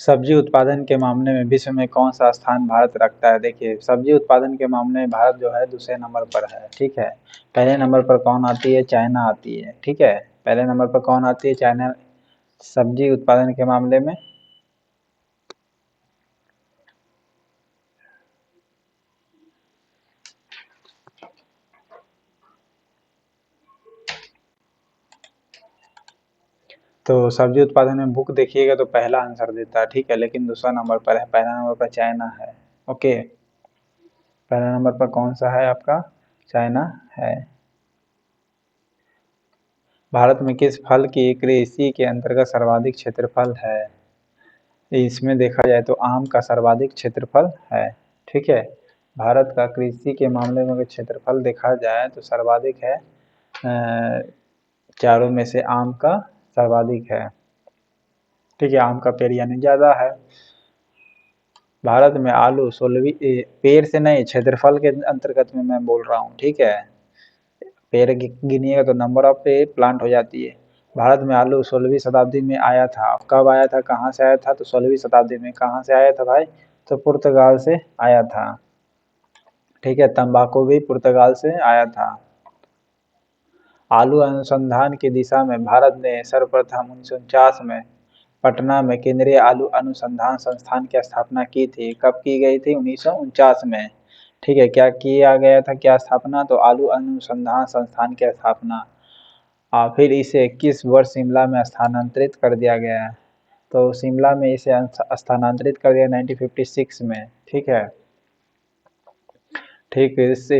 सब्जी उत्पादन के मामले में विश्व में कौन सा स्थान भारत रखता है? देखिए, सब्जी उत्पादन के मामले में भारत जो है दूसरे नंबर पर है। ठीक है, पहले नंबर पर कौन आती है? चाइना आती है। ठीक है, पहले नंबर पर कौन आती है? चाइना, सब्जी उत्पादन के मामले में। तो सब्जी उत्पादन में बुक देखिएगा तो पहला आंसर देता है। ठीक है, लेकिन दूसरा नंबर पर है, पहला नंबर पर चाइना है। ओके, पहला नंबर पर कौन सा है आपका? चाइना है। भारत में किस फल की कृषि के अंतर्गत सर्वाधिक क्षेत्रफल है? इसमें देखा जाए तो आम का सर्वाधिक क्षेत्रफल है। ठीक है, भारत का कृषि के मामले में अगर क्षेत्रफल देखा जाए तो सर्वाधिक है, चारों में से आम का सर्वाधिक है। ठीक है, आम का पेड़ यानी ज़्यादा है। भारत में आलू 16वीं, पेड़ से नहीं, क्षेत्रफल के अंतर्गत में मैं बोल रहा हूँ। ठीक है, पेड़ गिनिएगा तो नंबर ऑफ पे प्लांट हो जाती है। भारत में आलू 16वीं शताब्दी में आया था। कब आया था, कहाँ से आया था? तो 16वीं शताब्दी में। कहाँ से आया था भाई? तो पुर्तगाल से आया था। ठीक है, तंबाकू भी पुर्तगाल से आया था। आलू अनुसंधान की दिशा में भारत ने सर्वप्रथम 1949 में पटना में केंद्रीय आलू अनुसंधान संस्थान की स्थापना की थी। कब की गई थी? 1949 में। ठीक है, क्या किया गया था, क्या स्थापना? तो आलू अनुसंधान संस्थान की स्थापना। फिर इसे किस वर्ष शिमला में स्थानांतरित कर दिया गया है? तो शिमला में इसे स्थानांतरित कर दिया 1956 में। ठीक है, ठीक इससे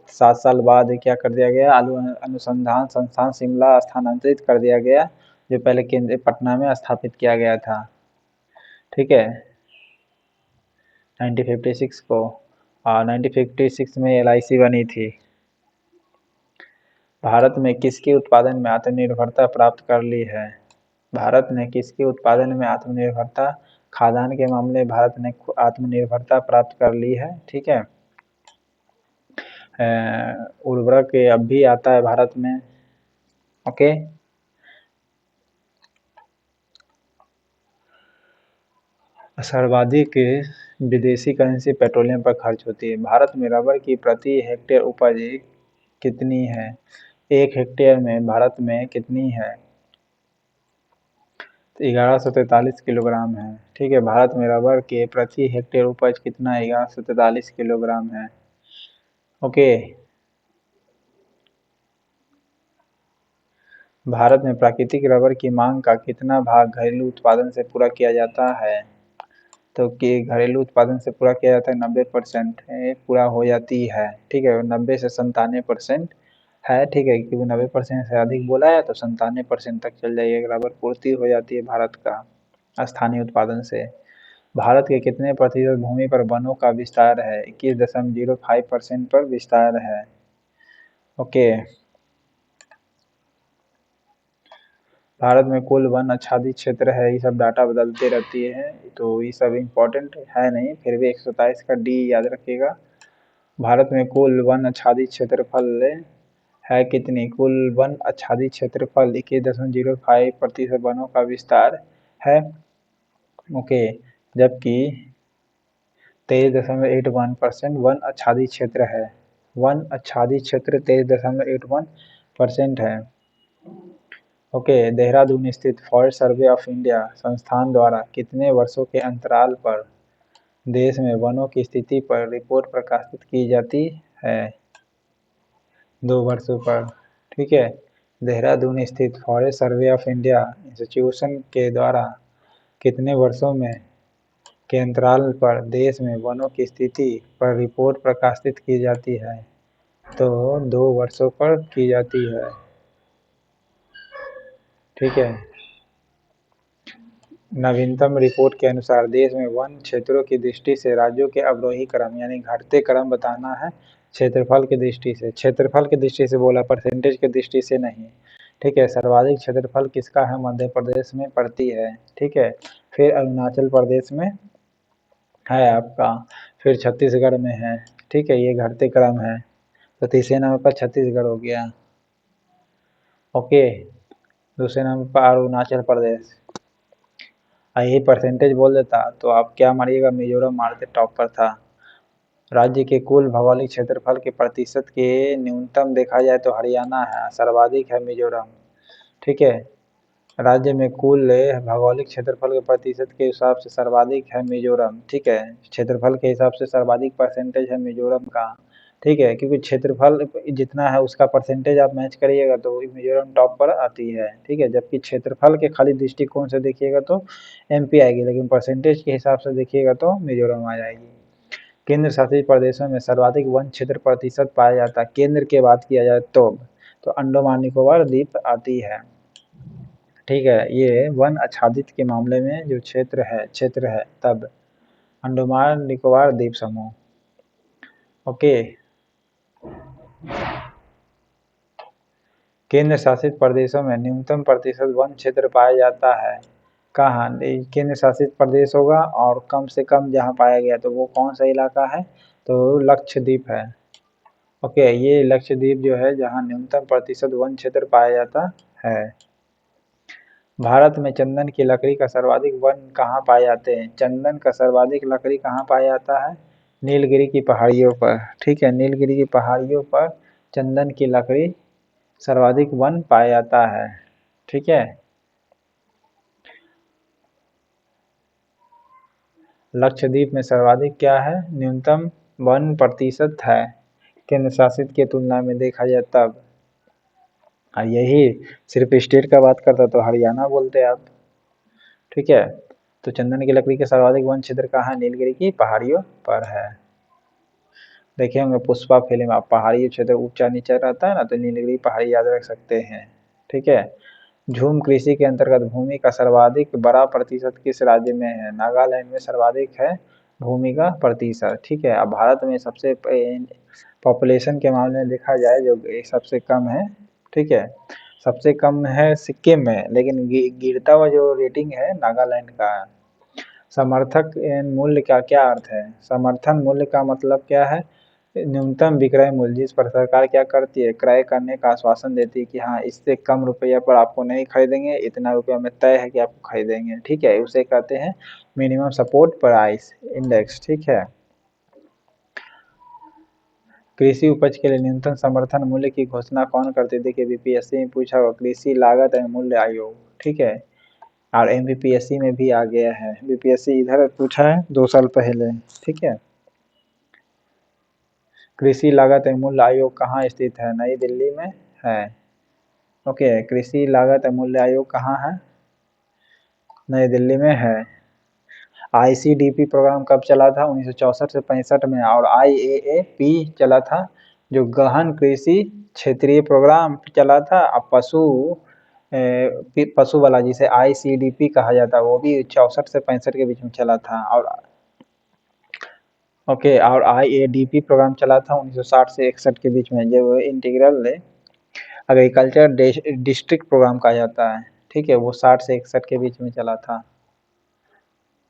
7 साल बाद क्या कर दिया गया? आलू अनुसंधान संस्थान शिमला स्थानांतरित कर दिया गया, जो पहले केंद्रीय पटना में स्थापित किया गया था। ठीक है, 1956 को, 1956 में LIC बनी थी। भारत ने किसके उत्पादन में आत्मनिर्भरता प्राप्त कर ली है? भारत ने किसके उत्पादन में आत्मनिर्भरता, खाद्यान्न के मामले में भारत ने आत्मनिर्भरता प्राप्त कर ली है। ठीक है, उर्वरक अब भी आता है भारत में। ओके, सर्वाधिक विदेशी करेंसी पेट्रोलियम पर खर्च होती है। भारत में रबर की प्रति हेक्टेयर उपज कितनी है? 1 हेक्टेयर में भारत में कितनी है? 1143 किलोग्राम है। ठीक है, भारत में रबर के प्रति हेक्टेयर उपज कितना है? 1143 किलोग्राम है। ओके, भारत में प्राकृतिक रबर की मांग का कितना भाग घरेलू उत्पादन से पूरा किया जाता है? तो कि घरेलू उत्पादन से पूरा किया जाता है 90% पूरा हो जाती है। ठीक है, 90 से 97% है। ठीक है, क्योंकि 90% से अधिक बोला है तो 97% तक चल जाइए, रबर पूर्ति हो जाती है भारत का स्थानीय उत्पादन से। भारत के कितने प्रतिशत भूमि पर वनों का विस्तार है? 21.05% पर विस्तार है। ओके, भारत में कुल वन आच्छादित क्षेत्र है, ये सब डाटा बदलते रहती है तो ये सब इम्पोर्टेंट है नहीं, फिर भी 127 का डी याद रखिएगा। भारत में कुल वन आच्छादित क्षेत्रफल है कितनी? कुल वन आच्छादित क्षेत्रफल 21.05% वनों का विस्तार है। ओके, जबकि 23.81% वन आच्छादित क्षेत्र है। वन आच्छादित क्षेत्र 23.81% है। ओके, देहरादून स्थित फॉरेस्ट सर्वे ऑफ इंडिया संस्थान द्वारा कितने वर्षों के अंतराल पर देश में वनों की स्थिति पर रिपोर्ट प्रकाशित की जाती है? 2 वर्षों पर। ठीक है, देहरादून स्थित forest survey of India institution के द्वारा कितने वर्षों में के अंतराल पर देश में वनों की स्थिति पर रिपोर्ट प्रकाशित की जाती है? तो 2 वर्षों पर की जाती है। ठीक है, नवीनतम रिपोर्ट के अनुसार देश में वन क्षेत्रों की दृष्टि से राज्यों के अवरोही क्रम यानी घटते क्रम बताना है। क्षेत्रफल की दृष्टि से, क्षेत्रफल की दृष्टि से बोला, परसेंटेज की दृष्टि से नहीं। ठीक है, सर्वाधिक क्षेत्रफल किसका है? मध्य प्रदेश में पड़ती है। ठीक है, फिर अरुणाचल प्रदेश में है आपका, फिर छत्तीसगढ़ में है। ठीक है, ये घटते क्रम है, तो तीसरे नंबर पर छत्तीसगढ़ हो गया। ओके, दूसरे नंबर पर अरुणाचल प्रदेश। यही परसेंटेज बोल देता तो आप क्या मारिएगा, मिजोरम मारते, टॉप पर था। राज्य के कुल भौगोलिक क्षेत्रफल के प्रतिशत के न्यूनतम देखा जाए तो हरियाणा है, सर्वाधिक है मिजोरम। ठीक है, राज्य में कुल भौगोलिक क्षेत्रफल के प्रतिशत के हिसाब से सर्वाधिक है मिजोरम। ठीक है, क्षेत्रफल के हिसाब से सर्वाधिक परसेंटेज है मिजोरम का। ठीक है, क्योंकि क्षेत्रफल जितना है उसका परसेंटेज आप मैच करिएगा तो मिजोरम टॉप पर आती है। ठीक है, जबकि क्षेत्रफल के खाली दृष्टिकोण से देखिएगा तो एमपी आएगी, लेकिन परसेंटेज के हिसाब से देखिएगा तो मिजोरम आ जाएगी। केंद्र शासित प्रदेशों में सर्वाधिक वन क्षेत्र प्रतिशत पाया जाता है, केंद्र की बात किया जाए तो अंडमान निकोबार द्वीप आती है। ठीक है, ये वन आच्छादित के मामले में जो क्षेत्र है तब अंडमान निकोबार द्वीप समूह। ओके, केंद्र शासित प्रदेशों में न्यूनतम प्रतिशत वन क्षेत्र पाया जाता है कहाँ? केंद्र शासित प्रदेश होगा और कम से कम जहाँ पाया गया तो वो कौन सा इलाका है? तो लक्षद्वीप है। ओके, ये लक्षद्वीप जो है जहाँ न्यूनतम प्रतिशत वन क्षेत्र पाया जाता है। भारत में चंदन की लकड़ी का सर्वाधिक वन कहाँ पाए जाते हैं? चंदन का सर्वाधिक लकड़ी कहाँ पाया जाता है? नीलगिरी की पहाड़ियों पर। ठीक है, नीलगिरी की पहाड़ियों पर चंदन की लकड़ी सर्वाधिक वन पाया जाता है। ठीक है, लक्षद्वीप में सर्वाधिक क्या है? न्यूनतम वन प्रतिशत है केंद्र शासित की तुलना में देखा जाए तब। यही सिर्फ स्टेट का बात करता तो हरियाणा बोलते आप। ठीक है, तो चंदन की लकड़ी के सर्वाधिक वन क्षेत्र कहाँ है? नीलगिरी की पहाड़ियों पर है। देखे होंगे पुष्पा फिल्म, आप पहाड़ी क्षेत्र ऊंचा नीचा रहता है ना, तो नीलगिरी पहाड़ी याद रख सकते हैं। ठीक है, झूम कृषि के अंतर्गत भूमि का सर्वाधिक बड़ा प्रतिशत किस राज्य में है? नागालैंड में सर्वाधिक है भूमि का प्रतिशत। ठीक है, अब भारत में सबसे पॉपुलेशन के मामले में देखा जाए जो सबसे कम है। ठीक है, सबसे कम है सिक्किम में, लेकिन गिरता हुआ जो रेटिंग है नागालैंड का। समर्थक मूल्य का क्या अर्थ है? समर्थन मूल्य का मतलब क्या है? न्यूनतम विक्रय मूल्य, जिस पर सरकार क्या करती है, क्रय करने का आश्वासन देती है कि हाँ इससे कम रुपया पर आपको नहीं खरीदेंगे, इतना रुपया में तय है कि आपको खरीदेंगे। ठीक है, उसे कहते हैं मिनिमम सपोर्ट प्राइस इंडेक्स। ठीक है, कृषि उपज के लिए न्यूनतम समर्थन मूल्य की घोषणा कौन करती है? देखिए बीपीएससी में पूछा हुआ, कृषि लागत एवं मूल्य आयोग। ठीक है, और एमपीपीएससी में भी आ गया है, बीपीएससी इधर पूछा है 2 साल पहले। ठीक है, कृषि लागत एवं मूल्य आयोग कहाँ स्थित है? नई दिल्ली में है। ओके, कृषि लागत एवं मूल्य आयोग कहाँ है? नई दिल्ली में है। आईसीडीपी प्रोग्राम कब चला था? 1964 से 65 में। और आईएएपी चला था, जो गहन कृषि क्षेत्रीय प्रोग्राम चला था। अब पशु वाला जिसे आईसीडीपी कहा जाता है वो भी 64 से 65 के बीच में चला था। और ओके, और आईएडीपी प्रोग्राम चला था 1960 से 61 के बीच में, जो इंटीग्रल एग्रीकल्चर डिस्ट्रिक्ट प्रोग्राम कहा जाता है। ठीक है, वो 60 से 61 के बीच में चला था।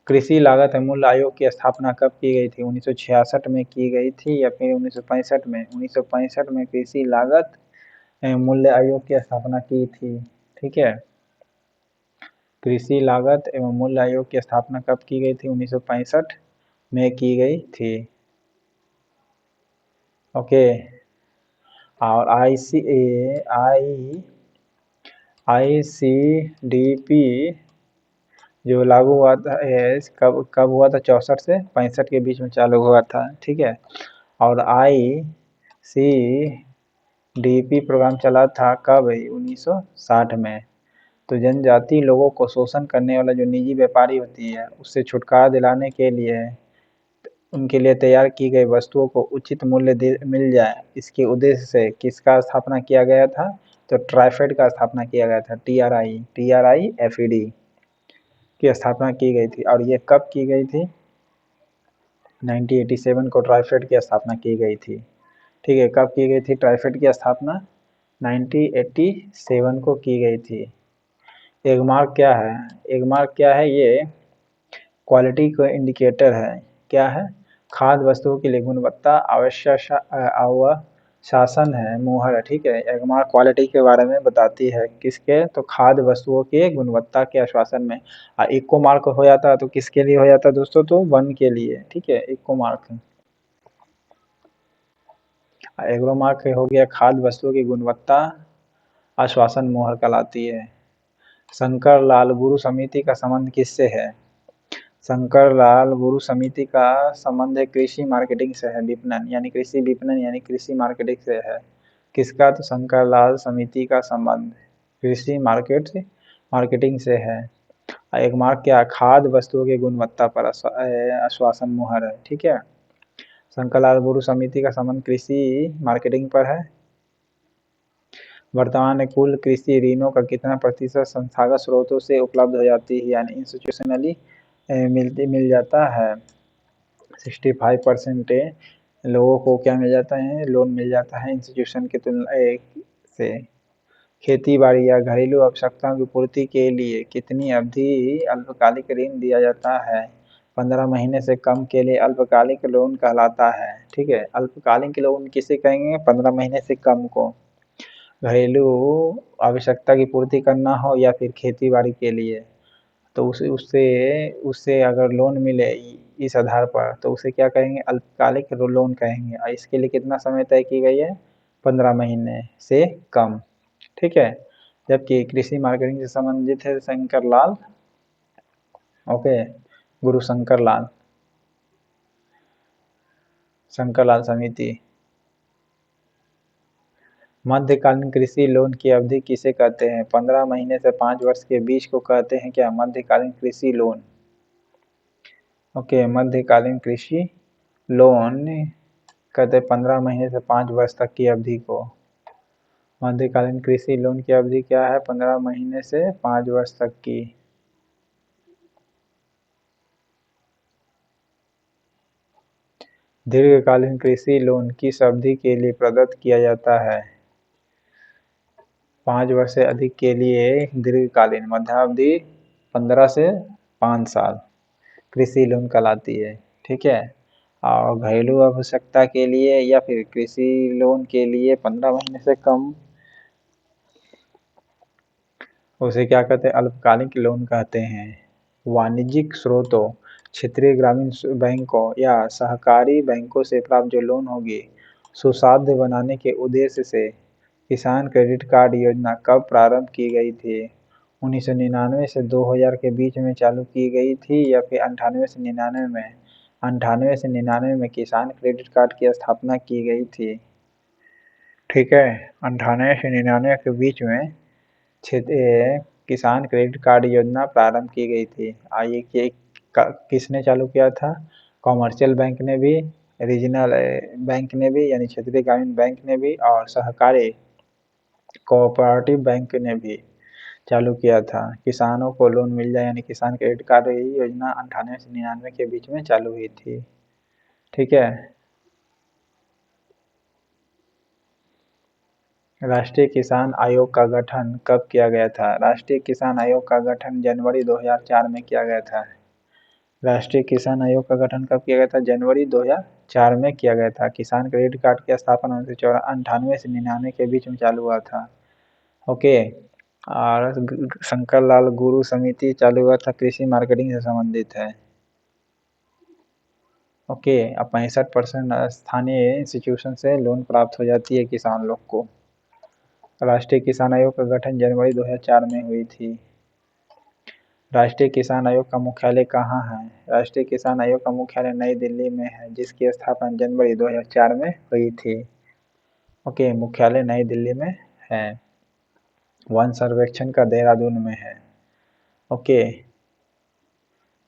कृषि लागत एवं मूल्य आयोग की स्थापना कब की गई थी? 1966 में की गई थी या फिर 1965 में? 1965 में कृषि लागत एवं मूल्य आयोग की स्थापना की थी। ठीक है, कृषि लागत एवं मूल्य आयोग की स्थापना कब की गई थी? 1965 में की गई थी। ओके, और आईसीडीपी जो लागू हुआ था कब कब हुआ था? 64 से 65 के बीच में चालू हुआ था। ठीक है, और आईसीडीपी प्रोग्राम चला था कब? 1960 में। तो जनजातीय लोगों को शोषण करने वाला जो निजी व्यापारी होती है उससे छुटकारा दिलाने के लिए उनके लिए तैयार की गई वस्तुओं को उचित मूल्य मिल जाए, इसके उद्देश्य से किसका स्थापना किया गया था? तो ट्राइफेड का स्थापना किया गया था। TRIFED की स्थापना की गई थी। और ये कब की गई थी? 1987 को ट्राइफेड की स्थापना की गई थी। ठीक है, कब की गई थी ट्राइफेड की स्थापना? 1987 को की गई थी। एगमार्क क्या है? एगमार्क क्या है? ये क्वालिटी का इंडिकेटर है। क्या है? खाद्य वस्तुओं के लिए गुणवत्ता आवश्यक शासन है, मुहर है, ठीक है। एगमार्क क्वालिटी के बारे में बताती है, किसके? तो खाद्य वस्तुओं के गुणवत्ता के आश्वासन में। इको मार्क हो जाता है तो किसके लिए हो जाता है दोस्तों? तो वन के लिए, ठीक है, इको मार्क। एग्रो मार्क हो गया खाद्य वस्तुओं की गुणवत्ता आश्वासन मुहर कहलाती है। शंकर लाल गुरु समिति का संबंध किससे है? शंकर लाल गुरु समिति का संबंध कृषि मार्केटिंग से है, विपणन यानी कृषि विपणन यानी कृषि मार्केटिंग से है। किसका? तो शंकर लाल समिति का संबंध कृषि मार्केटिंग से है। एक मार्क क्या? खाद्य वस्तुओं की गुणवत्ता पर आश्वासन मुहर है, ठीक है। शंकर लाल गुरु समिति का संबंध कृषि मार्केटिंग पर है। वर्तमान में कुल कृषि ऋणों का कितना प्रतिशत संस्थागत स्रोतों से उपलब्ध हो जाती है यानी इंस्टीट्यूशनली मिल जाता है? 65% लोगों को क्या मिल जाता है? लोन मिल जाता है इंस्टीट्यूशन की तुलना से। खेती बाड़ी या घरेलू आवश्यकताओं की पूर्ति के लिए कितनी अवधि अल्पकालिक ऋण दिया जाता है? 15 महीने से कम के लिए अल्पकालिक लोन कहलाता है, ठीक है। अल्पकालिक लोन किसे कहेंगे? 15 महीने से कम को। घरेलू आवश्यकता की पूर्ति करना हो या फिर खेती बाड़ी के लिए, तो उसे उससे उससे अगर लोन मिले इस आधार पर तो उसे क्या कहेंगे? अल्पकालिक लोन कहेंगे। और इसके लिए कितना समय तय की गई है? 15 महीने से कम, ठीक है। जबकि कृषि मार्केटिंग से संबंधित है शंकर लाल, ओके, गुरु शंकर लाल समिति। मध्यकालीन कृषि लोन की अवधि किसे कहते हैं? 15 महीने से 5 वर्ष के बीच को कहते हैं क्या? मध्यकालीन कृषि लोन, ओके। मध्यकालीन कृषि लोन कहते हैं 15 महीने से 5 वर्ष तक की अवधि को। मध्यकालीन कृषि लोन की अवधि क्या है? 15 महीने से 5 वर्ष तक की। दीर्घकालीन कृषि लोन किस अवधि के लिए प्रदत्त किया जाता है? 5 वर्ष से अधिक के लिए दीर्घकालीन। मध्यावधि 15 से 5 साल कृषि लोन कहलाती है, ठीक है। और घरेलू आवश्यकता के लिए या फिर कृषि लोन के लिए 15 महीने से कम, उसे क्या कहते हैं? अल्पकालिक लोन कहते हैं। वाणिज्यिक स्रोतों, क्षेत्रीय ग्रामीण बैंकों या सहकारी बैंकों से प्राप्त जो लोन होगी, सुसाध्य बनाने के उद्देश्य से किसान क्रेडिट कार्ड योजना कब प्रारंभ की गई थी? 1999 से 2000 के बीच में चालू की गई थी या फिर 98 से 99 में? 98 से 99 में किसान क्रेडिट कार्ड की स्थापना की गई थी, ठीक है। 98 से 99 के बीच में क्षेत्रीय किसान क्रेडिट कार्ड योजना प्रारंभ की गई थी। आइए कि किसने चालू किया था? कॉमर्शियल बैंक ने भी, रीजनल बैंक ने भी यानी क्षेत्रीय ग्रामीण बैंक ने भी, और सहकारी कोऑपरेटिव बैंक ने भी चालू किया था। किसानों को लोन मिल जाए यानी किसान क्रेडिट कार्ड योजना 98 से 99 के बीच में चालू हुई थी, ठीक है। राष्ट्रीय किसान आयोग का गठन कब किया गया था? राष्ट्रीय किसान आयोग का गठन जनवरी 2004 में किया गया था। राष्ट्रीय किसान आयोग का गठन कब किया गया था? जनवरी 2004 में किया गया था। किसान क्रेडिट कार्ड की स्थापना 98 से 99 के बीच में चालू हुआ था, ओके। और शंकर लाल गुरु समिति चालू हुआ था, कृषि मार्केटिंग से संबंधित है, ओके। अब 65% स्थानीय इंस्टीट्यूशन से लोन प्राप्त हो जाती है किसान लोग को। राष्ट्रीय किसान आयोग का गठन जनवरी 2004 में हुई थी। राष्ट्रीय किसान आयोग का मुख्यालय कहाँ है? राष्ट्रीय किसान आयोग का मुख्यालय नई दिल्ली में है, जिसकी स्थापना जनवरी 2004 में हुई थी, ओके। मुख्यालय नई दिल्ली में है। वन सर्वेक्षण का देहरादून में है, ओके।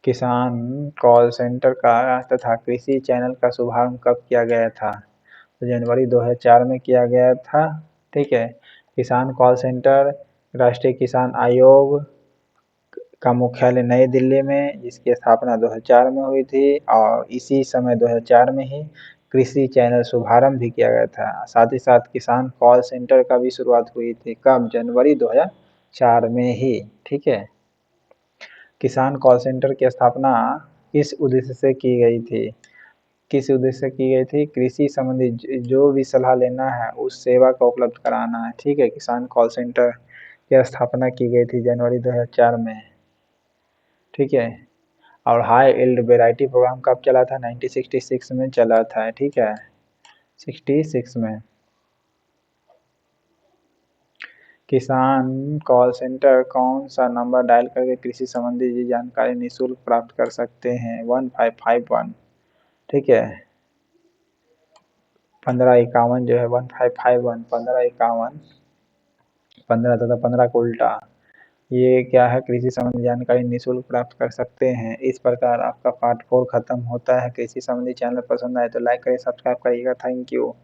किसान कॉल सेंटर का तथा कृषि चैनल का शुभारंभ कब किया गया था? तो जनवरी 2004 में किया गया था, ठीक है। किसान कॉल सेंटर, राष्ट्रीय किसान आयोग का मुख्यालय नई दिल्ली में, जिसकी स्थापना 2004 में हुई थी, और इसी समय 2004 में ही कृषि चैनल शुभारंभ भी किया गया था। साथ ही साथ किसान कॉल सेंटर का भी शुरुआत हुई थी, कब? जनवरी 2004 में ही, ठीक है। किसान कॉल सेंटर की स्थापना किस उद्देश्य से की गई थी? किस उद्देश्य से की गई थी? कृषि संबंधी जो भी सलाह लेना है उस सेवा का उपलब्ध कराना है। ठीक है, किसान कॉल सेंटर की स्थापना की गई थी जनवरी 2004 में। ठीक है, और हाई यील्ड वैरायटी प्रोग्राम कब चला था? 1966 में चला था। ठीक है, 66 में। किसान कॉल सेंटर कौन सा नंबर डायल करके कृषि संबंधी जानकारी निःशुल्क प्राप्त कर सकते हैं? 1551। ठीक है, 1551 जो है 1551, 1551, 15 तथा 15 को उल्टा, ये क्या है? कृषि संबंधी जानकारी निःशुल्क प्राप्त कर सकते हैं। इस प्रकार आपका पार्ट 4 खत्म होता है। कृषि संबंधी चैनल पसंद आए तो लाइक करें, सब्सक्राइब करिएगा। Thank you.